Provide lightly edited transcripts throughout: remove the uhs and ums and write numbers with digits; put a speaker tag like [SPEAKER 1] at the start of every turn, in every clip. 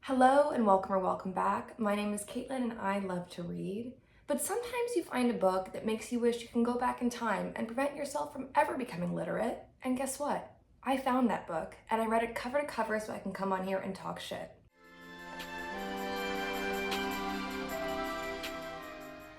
[SPEAKER 1] Hello and welcome or welcome back. My name is Caitlin and I love to read. But sometimes you find a book that makes you wish you can go back in time and prevent yourself from ever becoming literate. And guess what? I found that book and I read it cover to cover so I can come on here and talk shit.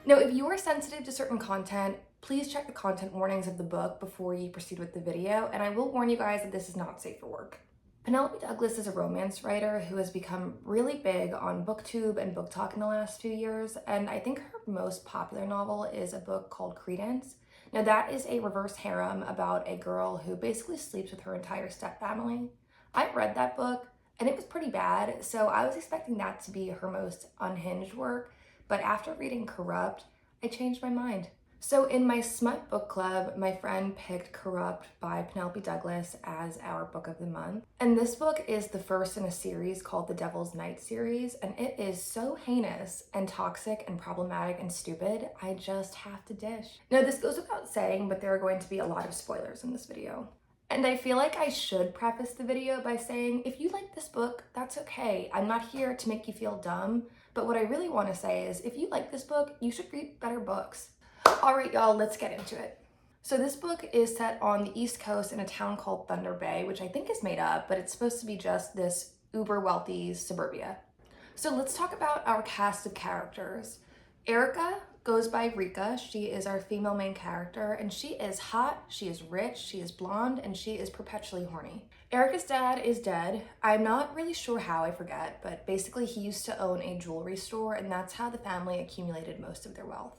[SPEAKER 1] Now, if you are sensitive to certain content, please check the content warnings of the book before you proceed with the video, and I will warn you guys that this is not safe for work. Penelope Douglas is a romance writer who has become really big on Booktube and Booktok in the last few years, and I think her most popular novel is a book called Credence. Now that is a reverse harem about a girl who basically sleeps with her entire stepfamily. I read that book and it was pretty bad, so I was expecting that to be her most unhinged work, but after reading Corrupt, I changed my mind. So in my Smut book club, my friend picked Corrupt by Penelope Douglas as our book of the month. And this book is the first in a series called the Devil's Night series, and it is so heinous and toxic and problematic and stupid, I just have to dish. Now this goes without saying, but there are going to be a lot of spoilers in this video. And I feel like I should preface the video by saying, if you like this book, that's okay. I'm not here to make you feel dumb, but what I really want to say is, if you like this book, you should read better books. All right, y'all, let's get into it. So this book is set on the East Coast in a town called Thunder Bay, which I think is made up, but it's supposed to be just this uber wealthy suburbia. So let's talk about our cast of characters. Erica goes by Rika. She is our female main character, and she is hot, she is rich, she is blonde, and she is perpetually horny. Erica's dad is dead. I'm not really sure how, I forget, but basically he used to own a jewelry store, and that's how the family accumulated most of their wealth.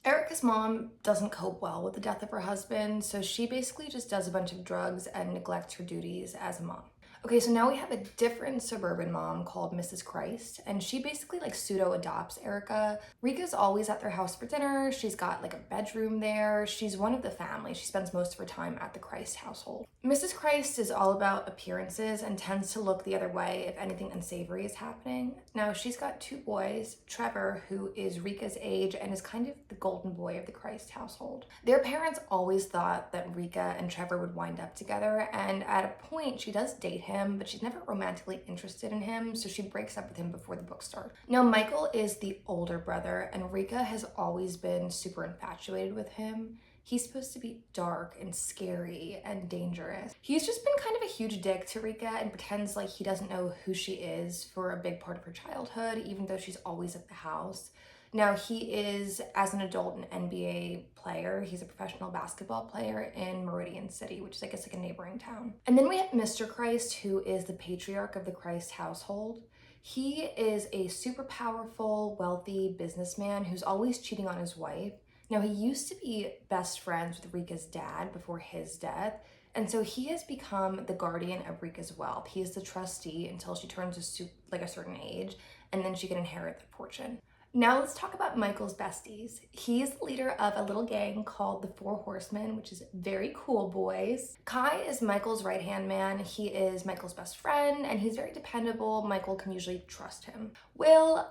[SPEAKER 1] Erica's mom doesn't cope well with the death of her husband, so she basically just does a bunch of drugs and neglects her duties as a mom. Okay, so now we have a different suburban mom called Mrs. Christ, and she basically like pseudo adopts Erica. Rika's always at their house for dinner. She's got like a bedroom there. She's one of the family. She spends most of her time at the Christ household. Mrs. Christ is all about appearances and tends to look the other way if anything unsavory is happening. Now she's got two boys, Trevor, who is Rika's age and is kind of the golden boy of the Christ household. Their parents always thought that Rika and Trevor would wind up together, and at a point she does date him, but she's never romantically interested in him, so she breaks up with him before the book starts. Now Michael is the older brother, and Rika has always been super infatuated with him. He's supposed to be dark and scary and dangerous. He's just been kind of a huge dick to Rika and pretends like he doesn't know who she is for a big part of her childhood, even though she's always at the house. Now he is, as an adult, an NBA player. He's a professional basketball player in Meridian City, which is I guess like a neighboring town. And then we have Mr. Christ, who is the patriarch of the Christ household. He is a super powerful, wealthy businessman who's always cheating on his wife. Now he used to be best friends with Rika's dad before his death, and so he has become the guardian of Rika's wealth. He is the trustee until she turns a certain age, and then she can inherit the fortune. Now let's talk about Michael's besties. He is the leader of a little gang called the Four Horsemen, which is very cool, boys. Kai is Michael's right-hand man. He is Michael's best friend, and he's very dependable. Michael can usually trust him. Will,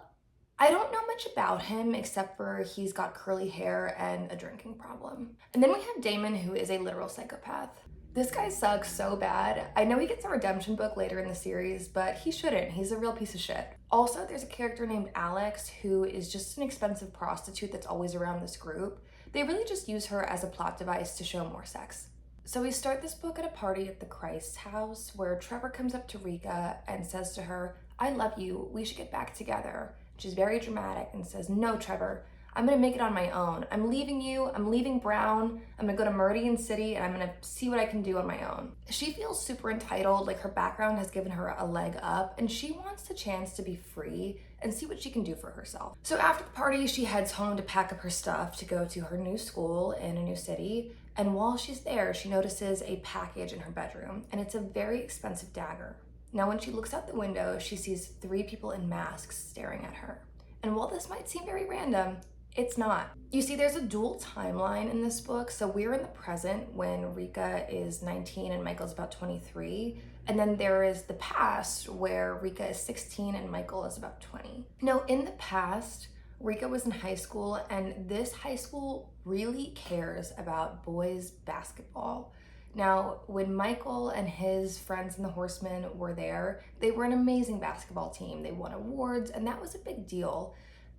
[SPEAKER 1] I don't know much about him except for he's got curly hair and a drinking problem. And then we have Damon, who is a literal psychopath. This guy sucks so bad. I know he gets a redemption book later in the series, but he shouldn't. He's a real piece of shit. Also, there's a character named Alex who is just an expensive prostitute that's always around this group. They really just use her as a plot device to show more sex. So we start this book at a party at the Christ house where Trevor comes up to Rika and says to her, "I love you, we should get back together." She's very dramatic and says, "No, Trevor, I'm gonna make it on my own. I'm leaving you, I'm leaving Brown, I'm gonna go to Meridian City and I'm gonna see what I can do on my own." She feels super entitled, like her background has given her a leg up, and she wants the chance to be free and see what she can do for herself. So after the party, she heads home to pack up her stuff to go to her new school in a new city, and while she's there, she notices a package in her bedroom, and it's a very expensive dagger. Now when she looks out the window, she sees 3 people in masks staring at her. And while this might seem very random, it's not. You see, there's a dual timeline in this book. So we're in the present when Rika is 19 and Michael's about 23. And then there is the past where Rika is 16 and Michael is about 20. Now, in the past, Rika was in high school, and this high school really cares about boys basketball. Now, when Michael and his friends in the Horsemen were there, they were an amazing basketball team. They won awards, and that was a big deal.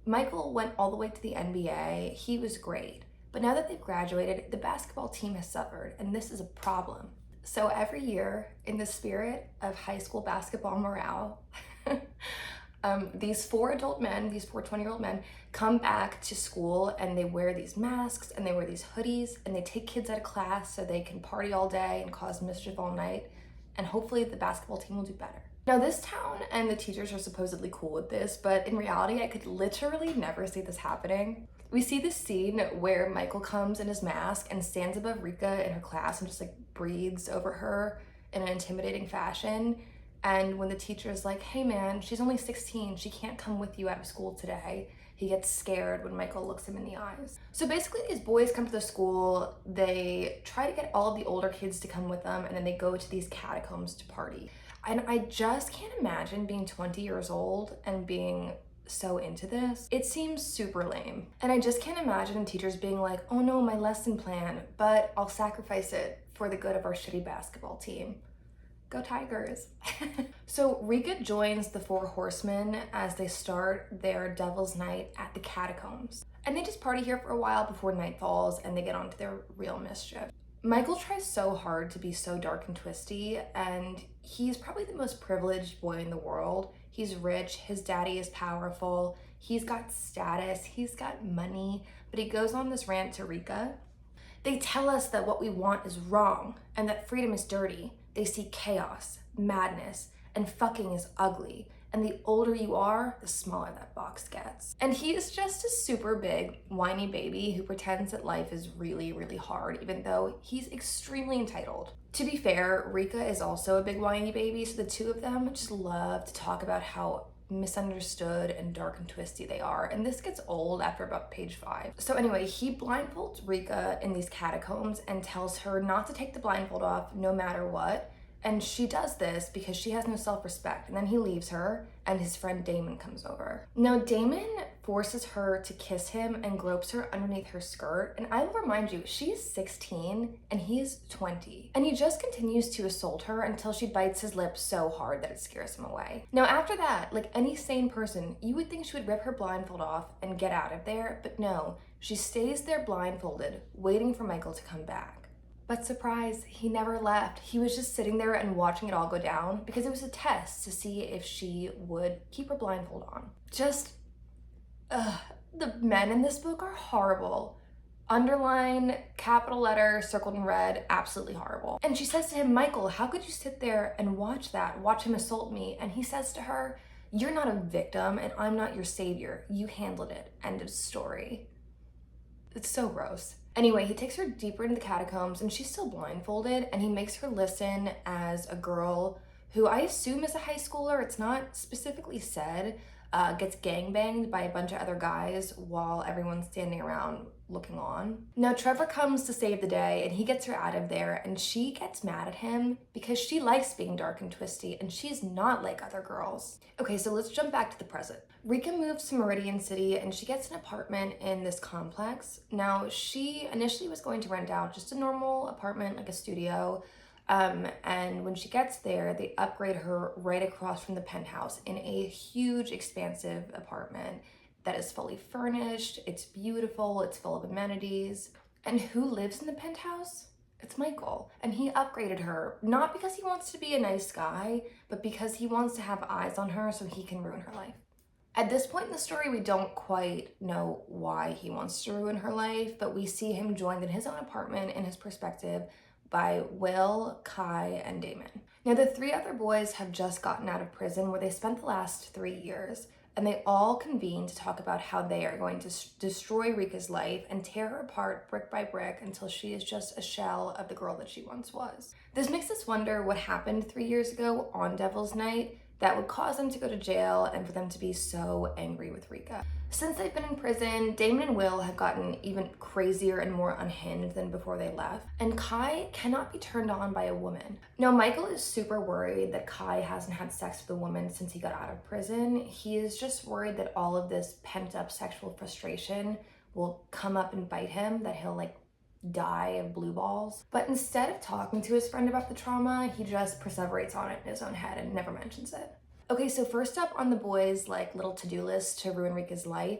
[SPEAKER 1] Michael went all the way to the NBA. He was great. But now that they've graduated, the basketball team has suffered, and this is a problem. So every year, in the spirit of high school basketball morale, these four 20-year-old men, come back to school and they wear these masks and they wear these hoodies and they take kids out of class so they can party all day and cause mischief all night. And hopefully the basketball team will do better. Now, this town and the teachers are supposedly cool with this, but in reality, I could literally never see this happening. We see this scene where Michael comes in his mask and stands above Rika in her class and just like breathes over her in an intimidating fashion. And when the teacher's like, hey man, she's only 16, she can't come with you out of school today, he gets scared when Michael looks him in the eyes. So basically these boys come to the school, they try to get all of the older kids to come with them, and then they go to these catacombs to party. And I just can't imagine being 20 years old and being so into this. It seems super lame. And I just can't imagine teachers being like, oh no, my lesson plan, but I'll sacrifice it for the good of our shitty basketball team. Go Tigers. So Rika joins the Four Horsemen as they start their Devil's Night at the Catacombs. And they just party here for a while before night falls and they get on to their real mischief. Michael tries so hard to be so dark and twisty, and he's probably the most privileged boy in the world. He's rich, his daddy is powerful, he's got status, he's got money, but he goes on this rant to Rika. They tell us that what we want is wrong and that freedom is dirty. They see chaos, madness, and fucking is ugly. And the older you are, the smaller that box gets. And he is just a super big, whiny baby who pretends that life is really, really hard, even though he's extremely entitled. To be fair, Rika is also a big whiny baby, so the two of them just love to talk about how misunderstood and dark and twisty they are, and this gets old after about page 5. So anyway, he blindfolds Rika in these catacombs and tells her not to take the blindfold off no matter what, and she does this because she has no self-respect. And then he leaves her and his friend Damon comes over. Now Damon forces her to kiss him and gropes her underneath her skirt, and I will remind you, she's 16 and he's 20, and he just continues to assault her until she bites his lip so hard that it scares him away. Now after that, like any sane person, you would think she would rip her blindfold off and get out of there, but no, she stays there blindfolded, waiting for Michael to come back. But surprise, he never left. He was just sitting there and watching it all go down because it was a test to see if she would keep her blindfold on. The men in this book are horrible. Underline, capital letter, circled in red, absolutely horrible. And she says to him, Michael, how could you sit there and watch him assault me? And he says to her, you're not a victim and I'm not your savior. You handled it. End of story. It's so gross. Anyway, he takes her deeper into the catacombs and she's still blindfolded, and he makes her listen as a girl who I assume is a high schooler, it's not specifically said, gets gangbanged by a bunch of other guys while everyone's standing around looking on. Now Trevor comes to save the day and he gets her out of there, and she gets mad at him because she likes being dark and twisty and she's not like other girls. Okay, so let's jump back to the present. Rika moves to Meridian City and she gets an apartment in this complex. Now she initially was going to rent out just a normal apartment, like a studio, and when she gets there, they upgrade her right across from the penthouse in a huge, expansive apartment that is fully furnished, it's beautiful, it's full of amenities. And who lives in the penthouse? It's Michael. And he upgraded her, not because he wants to be a nice guy, but because he wants to have eyes on her so he can ruin her life. At this point in the story, we don't quite know why he wants to ruin her life, but we see him joined in his own apartment in his perspective by Will, Kai, and Damon. Now, the 3 other boys have just gotten out of prison where they spent the last 3 years, and they all convene to talk about how they are going to destroy Rika's life and tear her apart brick by brick until she is just a shell of the girl that she once was. This makes us wonder what happened 3 years ago on Devil's Night that would cause them to go to jail and for them to be so angry with Rika. Since they've been in prison, Damon and Will have gotten even crazier and more unhinged than before they left, and Kai cannot be turned on by a woman. Now, Michael is super worried that Kai hasn't had sex with a woman since he got out of prison. He is just worried that all of this pent up sexual frustration will come up and bite him, that he'll like dye of blue balls. But instead of talking to his friend about the trauma, he just perseverates on it in his own head and never mentions it. Okay, so first up on the boys' like little to-do list to ruin Rika's life,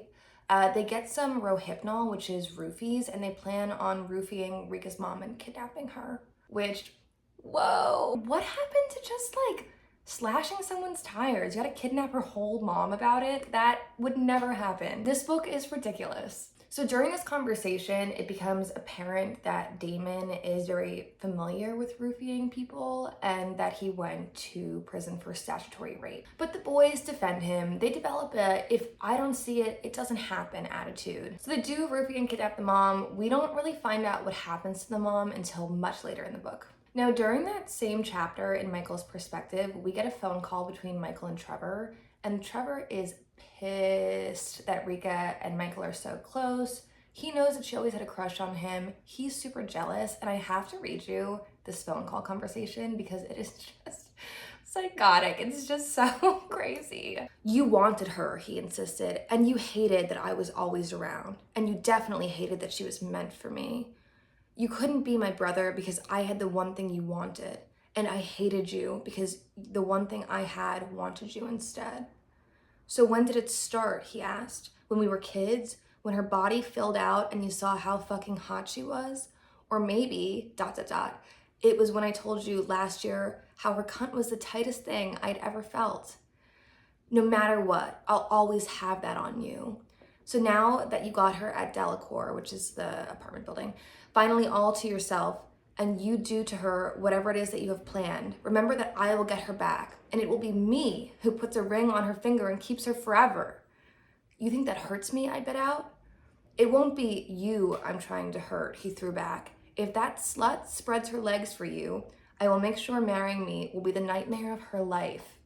[SPEAKER 1] they get some rohypnol, which is roofies, and they plan on roofing Rika's mom and kidnapping her. Which, whoa, what happened to just like slashing someone's tires? You gotta kidnap her whole mom about it? That would never happen. This book is ridiculous. So during this conversation, it becomes apparent that Damon is very familiar with roofing people and that he went to prison for statutory rape. But the boys defend him. They develop a if I don't see it, it doesn't happen attitude. So they do roofie and kidnap the mom. We don't really find out what happens to the mom until much later in the book. Now, during that same chapter in Michael's perspective, we get a phone call between Michael and Trevor, and Trevor is pissed that Rika and Michael are so close. He knows that she always had a crush on him. He's super jealous, and I have to read you this phone call conversation because it is just psychotic. It's just so crazy. You wanted her, he insisted, and you hated that I was always around, and you definitely hated that she was meant for me. You couldn't be my brother because I had the one thing you wanted, and I hated you because the one thing I had wanted you instead. So when did it start, he asked. When we were kids? When her body filled out and you saw how fucking hot she was? Or maybe, ... it was when I told you last year how her cunt was the tightest thing I'd ever felt. No matter what, I'll always have that on you. So now that you got her at Delacour, which is the apartment building, finally all to yourself, and you do to her whatever it is that you have planned, remember that I will get her back, and it will be me who puts a ring on her finger and keeps her forever. You think that hurts me, I bit out? It won't be you I'm trying to hurt, he threw back. If that slut spreads her legs for you, I will make sure marrying me will be the nightmare of her life.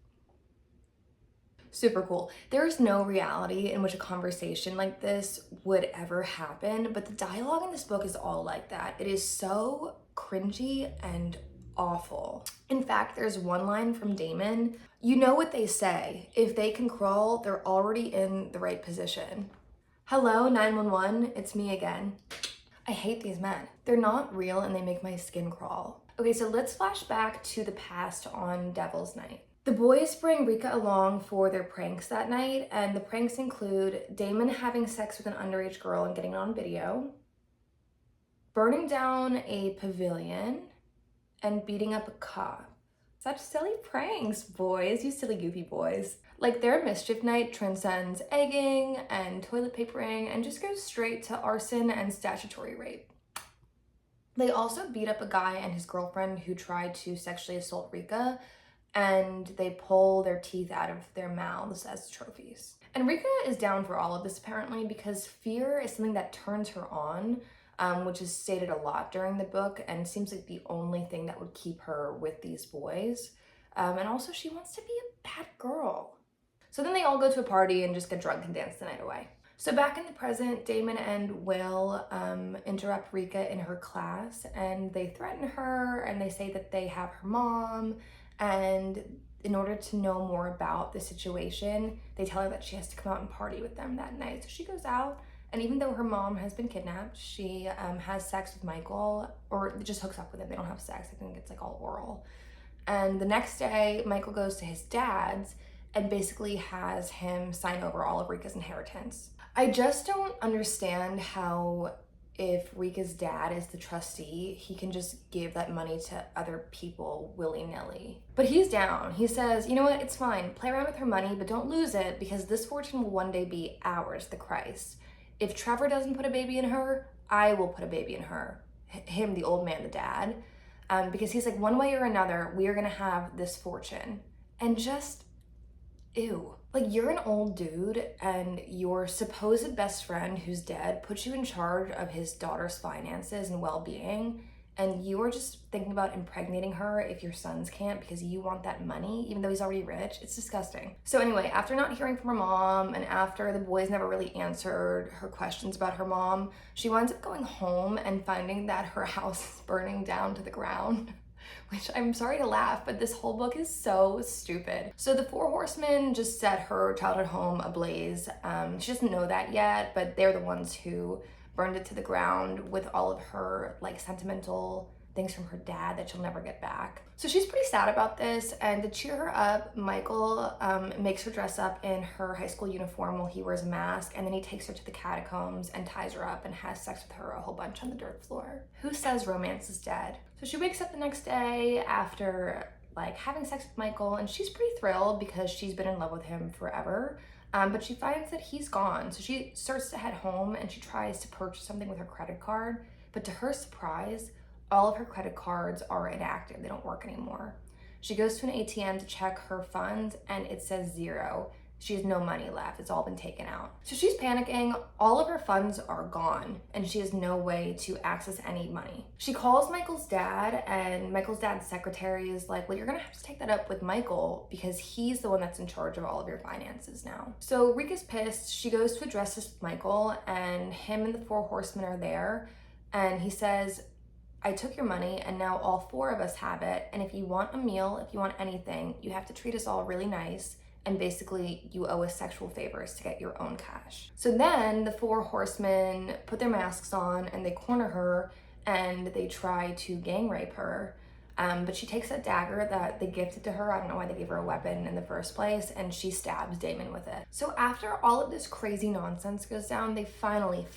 [SPEAKER 1] Super cool. There is no reality in which a conversation like this would ever happen, but the dialogue in this book is all like that. It is so cringy and awful. In fact, there's one line from Damon. You know what they say, if they can crawl, they're already in the right position. Hello, 911, it's me again. I hate these men. They're not real and they make my skin crawl. Okay, so let's flash back to the past on Devil's Night. The boys bring Rika along for their pranks that night, and the pranks include Damon having sex with an underage girl and getting it on video, burning down a pavilion, and beating up a cop. Such silly pranks, boys, you silly goofy boys. Like, their mischief night transcends egging and toilet papering and just goes straight to arson and statutory rape. They also beat up a guy and his girlfriend who tried to sexually assault Rika, and they pull their teeth out of their mouths as trophies. And Rika is down for all of this apparently because fear is something that turns her on, which is stated a lot during the book and seems like the only thing that would keep her with these boys. And also she wants to be a bad girl. So then they all go to a party and just get drunk and dance the night away. So back in the present, Damon and Will interrupt Rika in her class and they threaten her and they say that they have her mom, and in order to know more about the situation, they tell her that she has to come out and party with them that night. So she goes out, and even though her mom has been kidnapped, she has sex with Michael, or just hooks up with him. They don't have sex. I think it's like all oral. And the next day, Michael goes to his dad's and basically has him sign over all of Rika's inheritance. I just don't understand how, if Rika's dad is the trustee, he can just give that money to other people willy-nilly. But he's down. He says, you know what, it's fine. Play around with her money, but don't lose it because this fortune will one day be ours, the Christ. If Trevor doesn't put a baby in her, I will put a baby in her. Him, the old man, the dad. Because he's like, one way or another, we are gonna have this fortune. And just, ew. Like, you're an old dude and your supposed best friend who's dead puts you in charge of his daughter's finances and well-being, and you are just thinking about impregnating her if your sons can't because you want that money, even though he's already rich. It's disgusting. So anyway, after not hearing from her mom and after the boys never really answered her questions about her mom, she winds up going home and finding that her house is burning down to the ground. Which, I'm sorry to laugh, but this whole book is so stupid. So the four horsemen just set her childhood home ablaze. She doesn't know that yet, but they're the ones who burned it to the ground with all of her like sentimental things from her dad that she'll never get back. So she's pretty sad about this, and to cheer her up, Michael makes her dress up in her high school uniform while he wears a mask, and then he takes her to the catacombs and ties her up and has sex with her a whole bunch on the dirt floor. Who says romance is dead? So she wakes up the next day after like having sex with Michael, and she's pretty thrilled because she's been in love with him forever. But she finds that he's gone. So she starts to head home and she tries to purchase something with her credit card, but to her surprise, all of her credit cards are inactive. They don't work anymore. She goes to an ATM to check her funds and it says zero. She has no money left. It's all been taken out. So she's panicking. All of her funds are gone and she has no way to access any money. She calls Michael's dad, and Michael's dad's secretary is like, well, you're gonna have to take that up with Michael because he's the one that's in charge of all of your finances now. So Rika's pissed. She goes to address this with Michael, and him and the four horsemen are there, and he says, I took your money and now all four of us have it. And if you want a meal, if you want anything, you have to treat us all really nice. And basically you owe us sexual favors to get your own cash. So then the four horsemen put their masks on and they corner her and they try to gang rape her. But she takes that dagger that they gifted to her. I don't know why they gave her a weapon in the first place, and she stabs Damon with it. So after all of this crazy nonsense goes down, they finally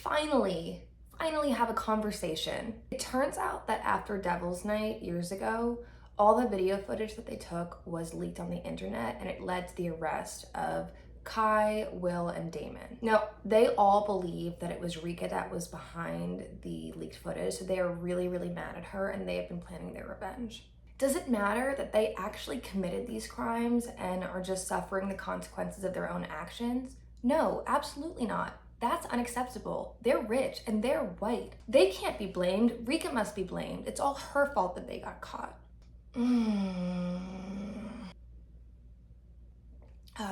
[SPEAKER 1] have a conversation. It turns out that after Devil's Night years ago, all the video footage that they took was leaked on the internet, and it led to the arrest of Kai, Will, and Damon. Now, they all believe that it was Rika that was behind the leaked footage, so they are really, really mad at her, and they have been planning their revenge. Does it matter that they actually committed these crimes and are just suffering the consequences of their own actions? No, absolutely not. That's unacceptable. They're rich and they're white. They can't be blamed. Rika must be blamed. It's all her fault that they got caught.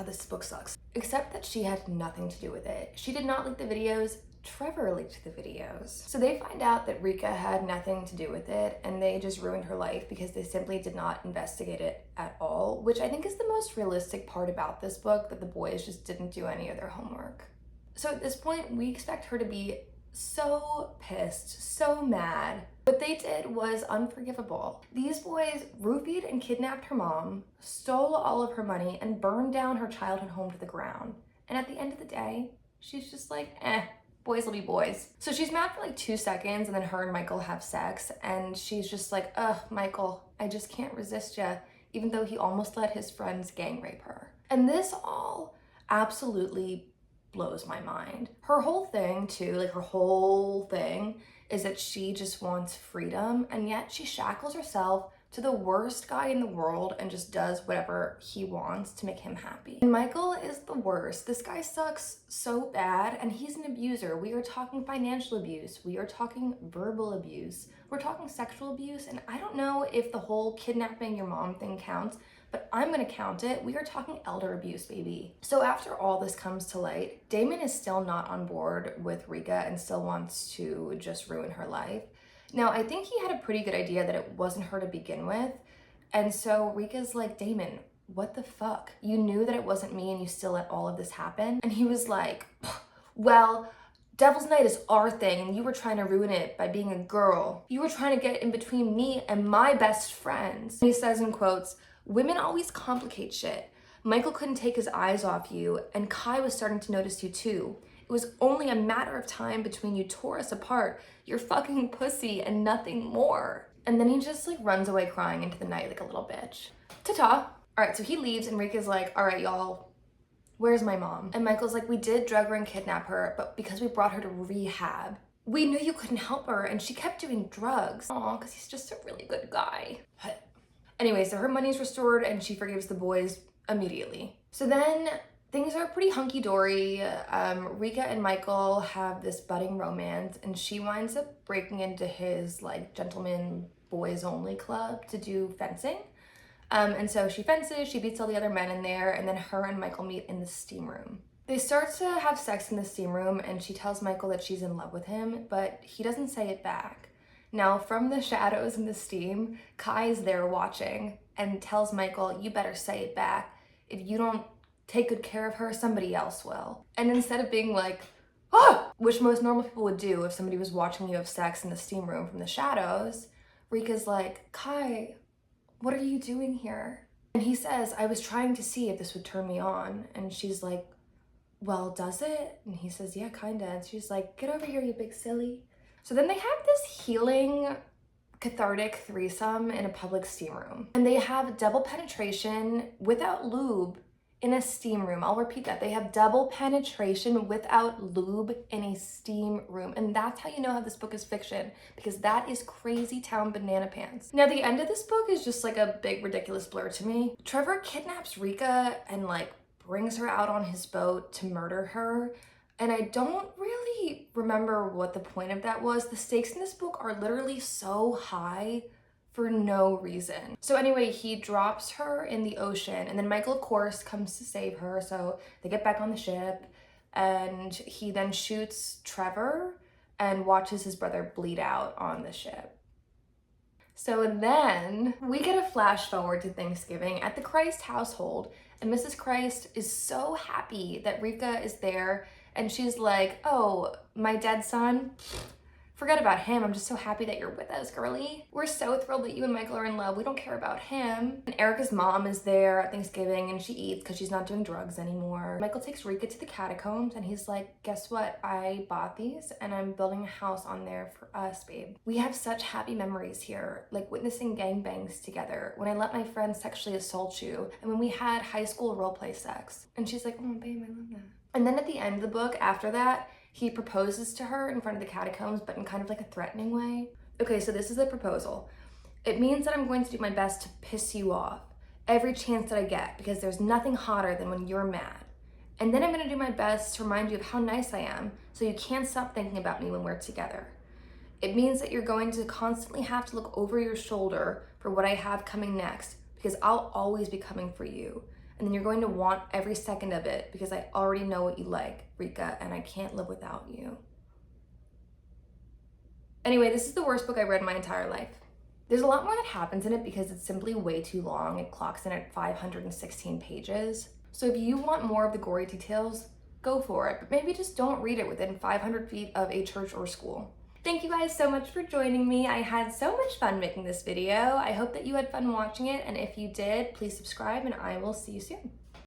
[SPEAKER 1] This book sucks. Except that she had nothing to do with it. She did not leak the videos. Trevor leaked the videos. So they find out that Rika had nothing to do with it, and they just ruined her life because they simply did not investigate it at all, which I think is the most realistic part about this book, that the boys just didn't do any of their homework. So at this point, we expect her to be so pissed, so mad. What they did was unforgivable. These boys roofied and kidnapped her mom, stole all of her money, and burned down her childhood home to the ground. And at the end of the day, she's just like, boys will be boys. So she's mad for like 2 seconds, and then her and Michael have sex, and she's just like, ugh, Michael, I just can't resist ya, even though he almost let his friends gang rape her. And this all absolutely blows my mind. Her whole thing too, like her whole thing is that she just wants freedom, and yet she shackles herself to the worst guy in the world and just does whatever he wants to make him happy. And Michael is the worst. This guy sucks so bad, and he's an abuser. We are talking financial abuse. We are talking verbal abuse. We're talking sexual abuse, and I don't know if the whole kidnapping your mom thing counts, but I'm gonna count it. We are talking elder abuse, baby. So after all this comes to light, Damon is still not on board with Rika and still wants to just ruin her life. Now, I think he had a pretty good idea that it wasn't her to begin with. And so Rika's like, Damon, what the fuck? You knew that it wasn't me and you still let all of this happen? And he was like, well, Devil's Night is our thing and you were trying to ruin it by being a girl. You were trying to get in between me and my best friends. And he says in quotes, women always complicate shit. Michael couldn't take his eyes off you, and Kai was starting to notice you too. It was only a matter of time between you tore us apart. You're fucking pussy and nothing more. And then he just like runs away crying into the night like a little bitch. Ta-ta. All right, so he leaves and Rika's like, all right, y'all, where's my mom? And Michael's like, we did drug her and kidnap her, but because we brought her to rehab, we knew you couldn't help her and she kept doing drugs. Aw, because he's just a really good guy. Anyway, so her money's restored and she forgives the boys immediately. So then things are pretty hunky-dory. Rika and Michael have this budding romance, and she winds up breaking into his like gentleman boys only club to do fencing. And so she fences, she beats all the other men in there, and then her and Michael meet in the steam room. They start to have sex in the steam room, and she tells Michael that she's in love with him, but he doesn't say it back. Now, from the shadows and the steam, Kai is there watching and tells Michael, you better say it back. If you don't take good care of her, somebody else will. And instead of being like, oh, which most normal people would do if somebody was watching you have sex in the steam room from the shadows. Rika's like, Kai, what are you doing here? And he says, I was trying to see if this would turn me on. And she's like, well, does it? And he says, yeah, kinda. And she's like, get over here, you big silly. So then they have this healing, cathartic threesome in a public steam room. And they have double penetration without lube in a steam room. I'll repeat that. They have double penetration without lube in a steam room. And that's how you know how this book is fiction, because that is crazy town banana pants. Now, the end of this book is just like a big ridiculous blur to me. Trevor kidnaps Rika and like brings her out on his boat to murder her. And I don't really remember what the point of that was. The stakes in this book are literally so high for no reason. So anyway, he drops her in the ocean, and then Michael, of course, comes to save her. So they get back on the ship, and he then shoots Trevor and watches his brother bleed out on the ship. So then we get a flash forward to Thanksgiving at the Christ household, and Mrs. Christ is so happy that Rika is there, and she's like, oh, my dead son? Forget about him. I'm just so happy that you're with us, girly. We're so thrilled that you and Michael are in love. We don't care about him. And Erica's mom is there at Thanksgiving and she eats because she's not doing drugs anymore. Michael takes Rika to the Catacombs and he's like, guess what? I bought these and I'm building a house on there for us, babe. We have such happy memories here, like witnessing gangbangs together, when I let my friend sexually assault you, and when we had high school roleplay sex. And she's like, oh, babe, I love that. And then at the end of the book, after that, he proposes to her in front of the Catacombs, but in kind of like a threatening way. Okay, so this is the proposal. It means that I'm going to do my best to piss you off every chance that I get, because there's nothing hotter than when you're mad. And then I'm gonna do my best to remind you of how nice I am, so you can't stop thinking about me when we're together. It means that you're going to constantly have to look over your shoulder for what I have coming next, because I'll always be coming for you. And then you're going to want every second of it, because I already know what you like, Rika, and I can't live without you. Anyway, this is the worst book I read in my entire life. There's a lot more that happens in it because it's simply way too long. It clocks in at 516 pages. So if you want more of the gory details, go for it, but maybe just don't read it within 500 feet of a church or school. Thank you guys so much for joining me. I had so much fun making this video. I hope that you had fun watching it, and if you did, please subscribe and I will see you soon.